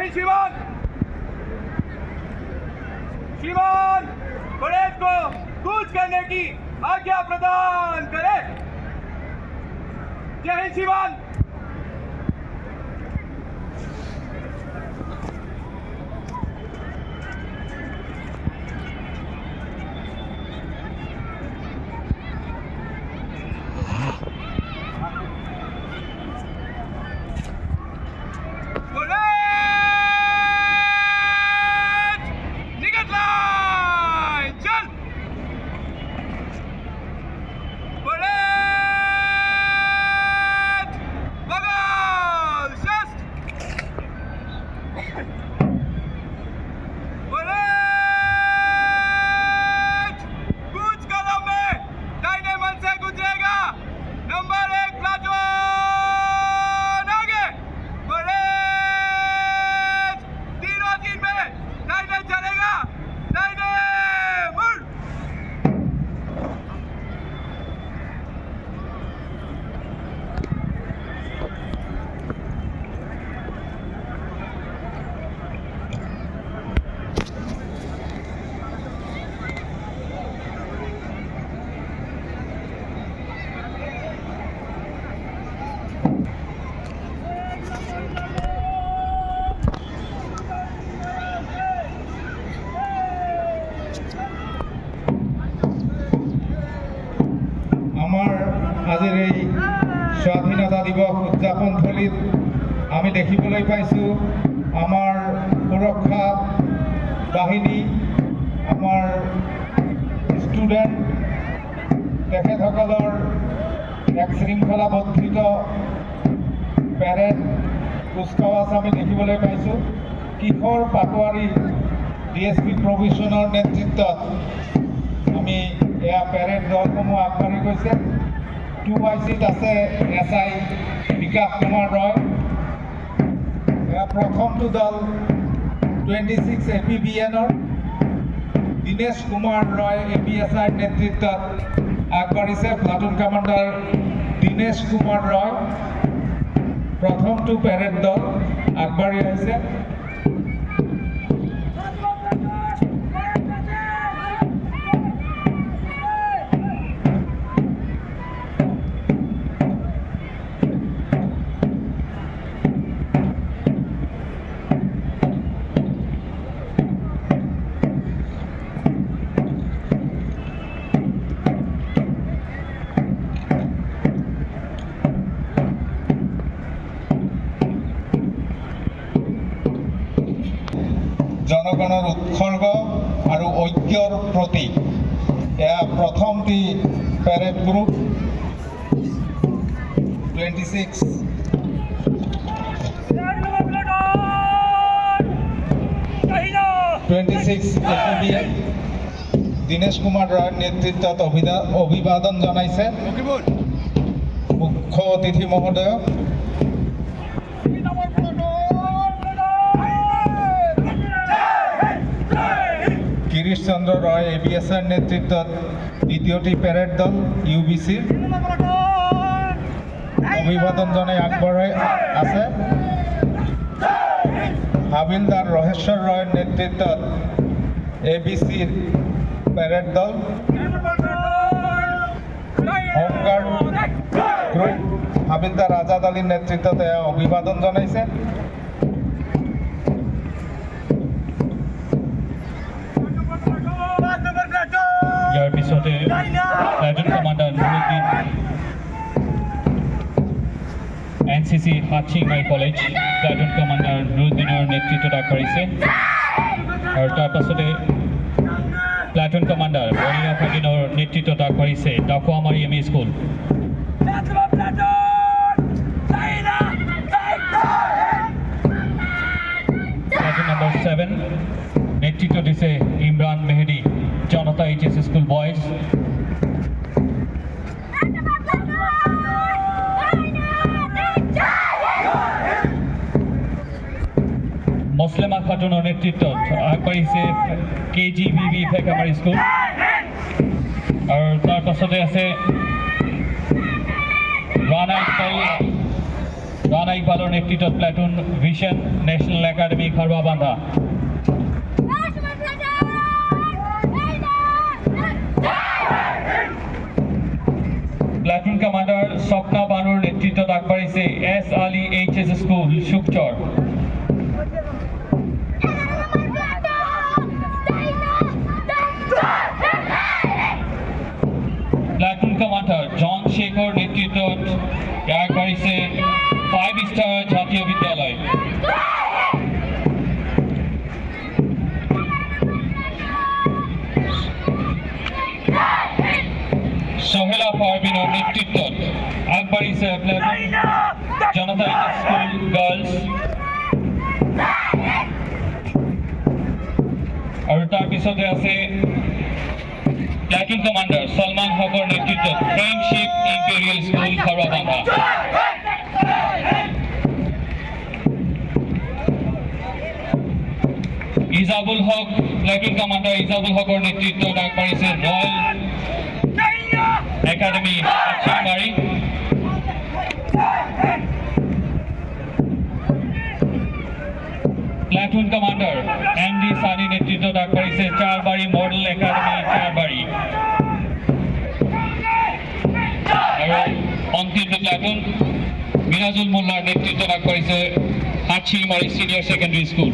जय श्रीमान। श्रीमान परेड को कूच करने की आज्ञा प्रदान करें। जय हिंद श्रीमान। আজিৰ এই স্বাধীনতা দিৱস উদযাপন থলীত আমি দেখিবলৈ পাইছোঁ আমাৰ সুৰক্ষা বাহিনী, আমাৰ ষ্টুডেণ্ট তেখেতসকলৰ এক শৃংখলাবদ্ধিত পেৰেড কুচকাৱাজ আমি দেখিবলৈ পাইছোঁ। কিশোৰ পাটোৱাৰী DSP প্ৰভিশ্যনৰ নেতৃত্বত আমি এয়া পেৰেড দলসমূহ আগবাঢ়ি গৈছে। 2ICত আছে SI বিকাশ কুমাৰ ৰয়। এয়া প্ৰথমটো দল 26 APBNৰ দীনেশ কুমাৰ ৰয় APSIৰ নেতৃত্বত আগবাঢ়িছে। প্লাটুন কমাণ্ডাৰ দীনেশ কুমাৰ ৰয় প্ৰথমটো পেৰেড দল আগবাঢ়ি আহিছে। জনগণৰ উৎসৰ্গ আৰু ঐক্যৰ প্ৰতীক। এয়া প্ৰথমটি পেৰেড গ্ৰুপ 26 APBN দীনেশ কুমাৰ ৰায়ৰ নেতৃত্বত অভিবাদন জনাইছে মুখ্য অতিথি মহোদয়ক। গিৰীশ চন্দ্ৰ ৰয় ABSৰ নেতৃত্বত দ্বিতীয়টি পেৰেড দল UBCৰ অভিবাদন জনাই আগবঢ়াই আছে। হাবিলদাৰ ৰহেশ্বৰ ৰয়ৰ নেতৃত্বত ABCৰ পেৰেড দল হোমগাৰ্ড গ্ৰুপ হাবিলদাৰ আজাদ আলীৰ নেতৃত্বত এয়া অভিবাদন জনাইছে। ইয়াৰ পিছতে platoon commander Nuruddin NCC Hatsingimari college platoon commander নুৰুদ্দিনৰ নেতৃত্বত আগবাঢ়িছে। আৰু তাৰ পাছতে প্লাটুন কমাণ্ডাৰ বনিয়া ফাকিনৰ নেতৃত্বত আগবাঢ়িছে ডাকুৱামাৰী ME স্কুল। প্লাটুন নম্বৰ 7 নেতৃত্ব দিছে ইমৰান মেহেদি জনতা HS স্কুল বয়েজ। মুছলিমা খাতুনৰ নেতৃত্বত আগবাঢ়িছে KGBB ফেকামাৰী স্কুল। আৰু তাৰ পাছতে আছে ৰাণা ইকবাল রানা ইকবালৰ নেতৃত্বত platoon vision national academy Kharuabandha platoon commander Swapna বানুর নেতৃত্বত আগবাঢ়িছে S Ali HS school Sukchar platoon commander John Shekhar নেতৃত্বত আগবাঢ়িছে 5 স্টার জাতীয় বিদ্যালয় সোহেলা পারভিনের নেতৃত্বত আগবাঢ়িছে প্লাটুন জনতা স্কুল গার্লছ আৰু তাৰ পিছতে আছে প্লাটুন কমান্ডার সলমান হকৰ নেতৃত্বত friendship imperial school Kharuabandha Izabul Haq platoon commander Izabul হকৰ নেতৃত্বত আগবাঢ়িছে royal academy Hatsingimari platoon commander MD Sunny নেতৃত্বত আগবাঢ়িছে চাৰবাৰী মডেল একাডেমি চাৰবাৰী আৰু অন্তিম প্লাটুন মিৰাজুল মোল্লাৰ নেতৃত্বত আগবাঢ়িছে হাচিংমাৰী সিনিয়র সেকেন্ডারি স্কুল